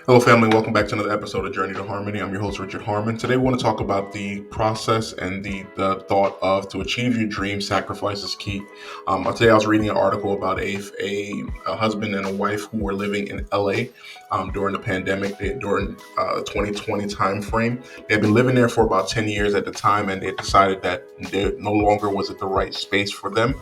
Hello, family. Welcome back to another episode of Journey to Harmony. I'm your host, Richard Harmon. Today, we want to talk about the process and the thought of to achieve your dream, sacrifice is key. Today, I was reading an article about a husband and a wife who were living in LA during the pandemic, during 2020 time frame. They had been living there for about 10 years at the time, and they decided that no longer was it the right space for them.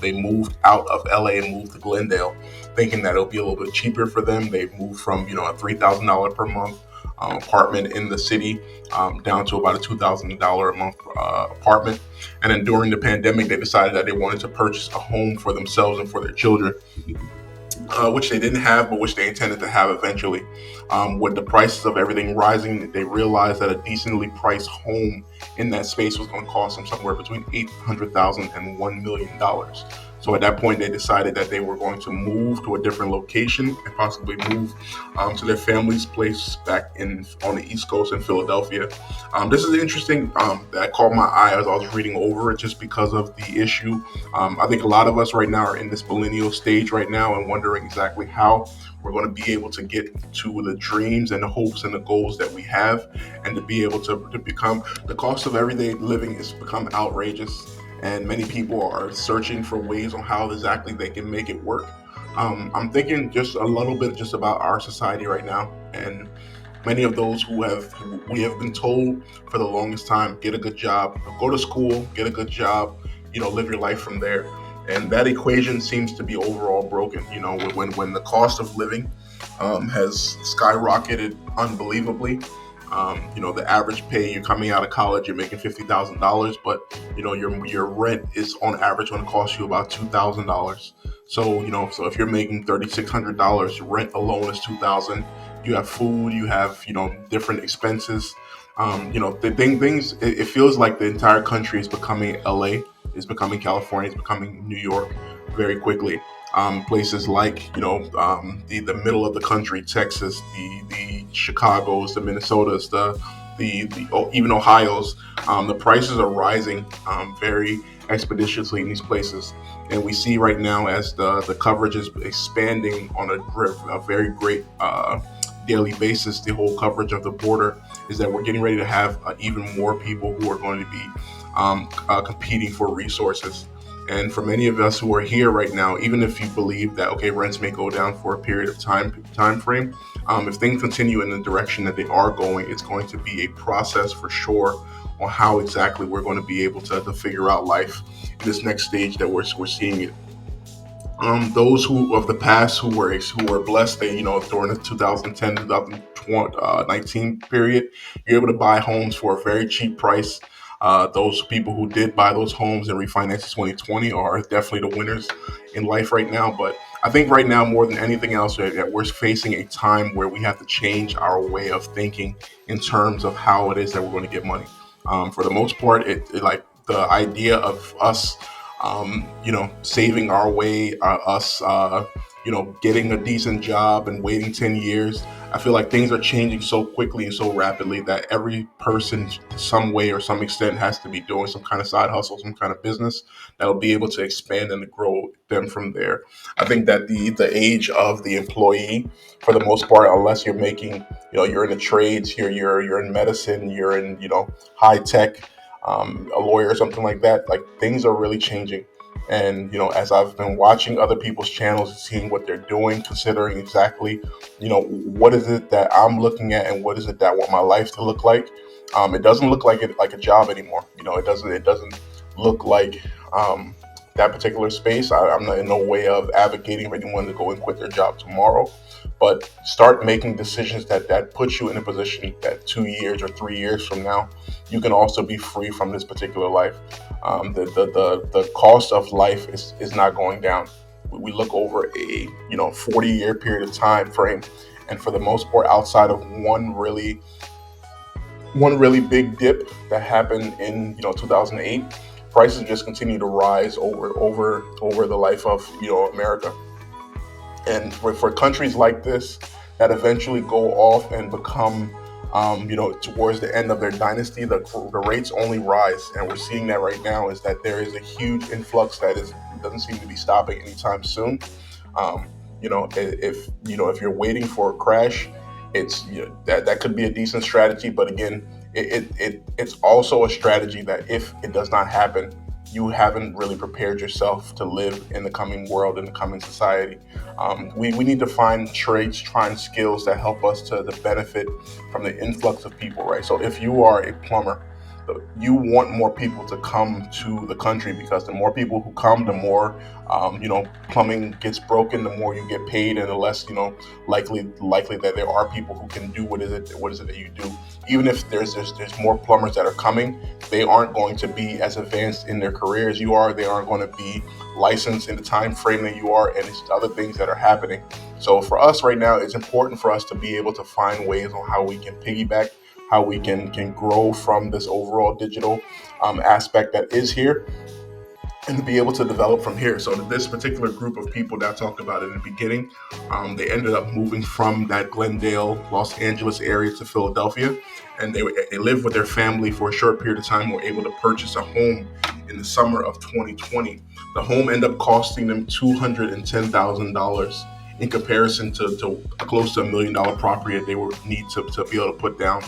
They moved out of LA and moved to Glendale, thinking that it'll be a little bit cheaper for them. They moved from a $3,000 per month apartment in the city down to about a $2,000 a month apartment. And then during the pandemic, they decided that they wanted to purchase a home for themselves and for their children, which they didn't have, but which they intended to have eventually. With the prices of everything rising, they realized that a decently priced home in that space was going to cost them somewhere between $800,000 and $1 million. So at that point, they decided that they were going to move to a different location and possibly move to their family's place back in on the East Coast in Philadelphia. This is interesting. That caught my eye as I was reading over it, just because of the issue. I think a lot of us right now are in this millennial stage right now and wondering exactly how we're going to be able to get to the dreams and the hopes and the goals that we have, and to be able to become the cost of everyday living has become outrageous, and many people are searching for ways on how exactly they can make it work. I'm thinking just a little bit just about our society right now, and many of those who we have been told for the longest time, get a good job, go to school, get a good job, live your life from there. And that equation seems to be overall broken. When the cost of living has skyrocketed unbelievably. The average pay, you're coming out of college, you're making $50,000, but your rent is on average going to cost you about $2,000. So if you're making $3,600, rent alone is $2,000. You have food, you have different expenses. Things. It feels like the entire country is becoming LA, is becoming California, is becoming New York very quickly. Places like the middle of the country, Texas, the Chicago's, the Minnesotas, even Ohio's. The prices are rising very expeditiously in these places, and we see right now as the coverage is expanding on a very great daily basis. The whole coverage of the border is that we're getting ready to have even more people who are going to be competing for resources. And for many of us who are here right now, even if you believe that okay, rents may go down for a period of time frame, if things continue in the direction that they are going, it's going to be a process for sure on how exactly we're going to be able to figure out life in this next stage that we're seeing it. Those who of the past who were blessed, they during the 2010 2019 period, you're able to buy homes for a very cheap price. Those people who did buy those homes and refinance in 2020 are definitely the winners in life right now. But I think right now, more than anything else, that we're facing a time where we have to change our way of thinking in terms of how it is that we're going to get money. For the most part, like the idea of us saving our way, getting a decent job and waiting 10 years. I feel like things are changing so quickly and so rapidly that every person, some way or some extent, has to be doing some kind of side hustle, some kind of business that will be able to expand and to grow them from there. I think that the age of the employee, for the most part, unless you're making, you're in the trades, you're in medicine, you're in, high tech, a lawyer or something like that, like things are really changing. And as I've been watching other people's channels and seeing what they're doing, considering exactly what is it that I'm looking at and what is it that I want my life to look like, it doesn't look like it like a job anymore. It doesn't look like that particular space. I'm not in no way of advocating for anyone to go and quit their job tomorrow, but start making decisions that puts you in a position that 2 years or 3 years from now, you can also be free from this particular life. The cost of life is not going down. We look over a 40-year period of time frame, and for the most part, outside of one really big dip that happened in 2008, prices just continue to rise over the life of America. And for countries like this that eventually go off and become towards the end of their dynasty, the rates only rise. And we're seeing that right now, is that there is a huge influx that doesn't seem to be stopping anytime soon. If you're waiting for a crash, it's that could be a decent strategy. But again, it's also a strategy that if it does not happen, you haven't really prepared yourself to live in the coming world, in the coming society. We need to find traits, find skills that help us to benefit from the influx of people, right? So if you are a plumber, you want more people to come to the country, because the more people who come, the more plumbing gets broken, the more you get paid, and the less likely that there are people who can do what is it that you do. Even if there's more plumbers that are coming, they aren't going to be as advanced in their career as you are. They aren't going to be licensed in the time frame that you are, and it's other things that are happening. So for us right now, it's important for us to be able to find ways on how we can piggyback, how we can grow from this overall digital aspect that is here, and to be able to develop from here. So this particular group of people that I talked about in the beginning, they ended up moving from that Glendale, Los Angeles area to Philadelphia, and they lived with their family for a short period of time. Were able to purchase a home in the summer of 2020. The home ended up costing them $210,000 in comparison to close to $1 million property that they would need to be able to put down.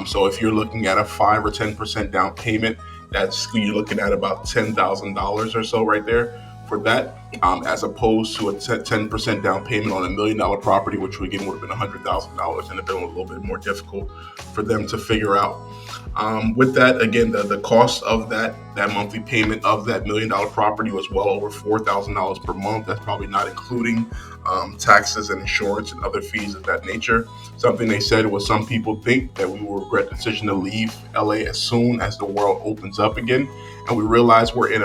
So if you're looking at a 5 or 10% down payment, that's you're looking at about $10,000 or so right there for that, as opposed to a 10% down payment on $1 million property, which again would have been $100,000, and it been a little bit more difficult for them to figure out. With that, again, the cost of that monthly payment of that $1 million property was well over $4,000 per month. That's probably not including taxes and insurance and other fees of that nature. Something they said was some people think that we will regret the decision to leave LA as soon as the world opens up again, and we realize we're in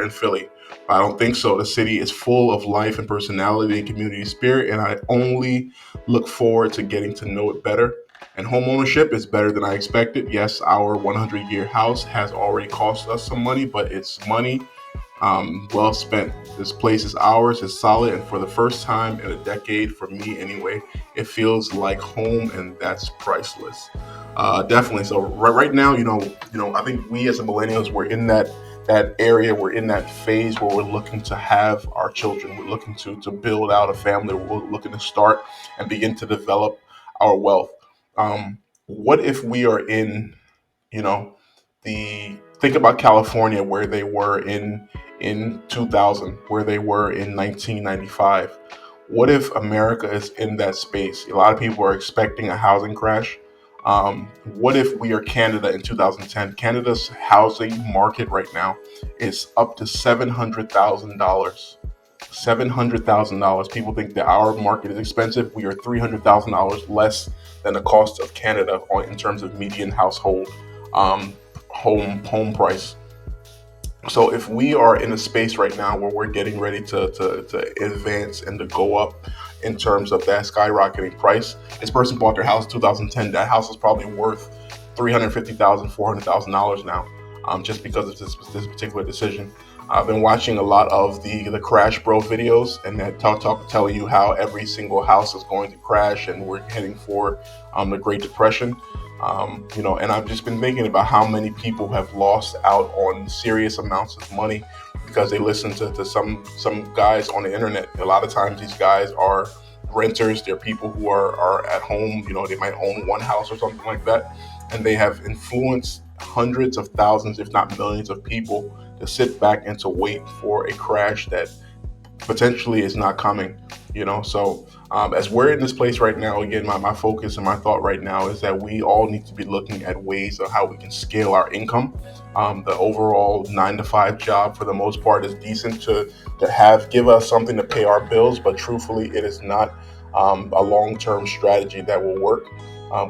Philly. But I don't think so. The city is full of life and personality and community spirit, and I only look forward to getting to know it better. And home ownership is better than I expected. Yes, our 100-year house has already cost us some money, but it's money well spent. This place is ours, it's solid, and for the first time in a decade, for me anyway, it feels like home, and that's priceless. Definitely. So right now, I think we as a millennials, we're in that area, we're in that phase where we're looking to have our children, we're looking to build out a family, we're looking to start and begin to develop our wealth. What if we are in, you know, the think about California, where they were in 2000, where they were in 1995. What if America is in that space? A lot of people are expecting a housing crash. What if we are Canada in 2010? Canada's housing market right now is up to $700,000. $700,000. People think that our market is expensive. We are $300,000 less than the cost of Canada in terms of median household um, home price. So if we are in a space right now where we're getting ready to advance and to go up in terms of that skyrocketing price, this person bought their house in 2010. That house is probably worth $350,000, $400,000 now, just because of this particular decision. I've been watching a lot of the Crash Bro videos, and that telling you how every single house is going to crash, and we're heading for the Great Depression. And I've just been thinking about how many people have lost out on serious amounts of money because they listen to some guys on the internet. A lot of times these guys are renters. They're people who are at home. They might own one house or something like that, and they have influenced hundreds of thousands, if not millions, of people to sit back and to wait for a crash that potentially is not coming. So as we're in this place right now, again, my focus and my thought right now is that we all need to be looking at ways of how we can scale our income. The overall 9 to 5 job, for the most part, is decent to give us something to pay our bills, but truthfully, it is not a long-term strategy that will work.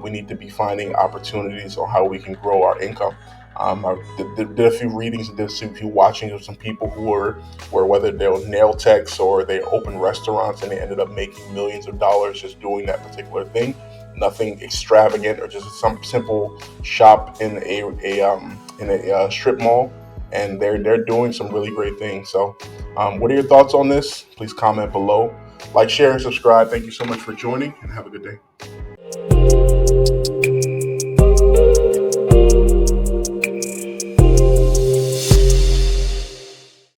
We need to be finding opportunities on how we can grow our income. I did a few readings and did a few watchings of some people who were whether they're nail techs or they open restaurants, and they ended up making millions of dollars just doing that particular thing. Nothing extravagant, or just some simple shop in a strip mall, and they're doing some really great things. So, what are your thoughts on this? Please comment below, like, share, and subscribe. Thank you so much for joining, and have a good day.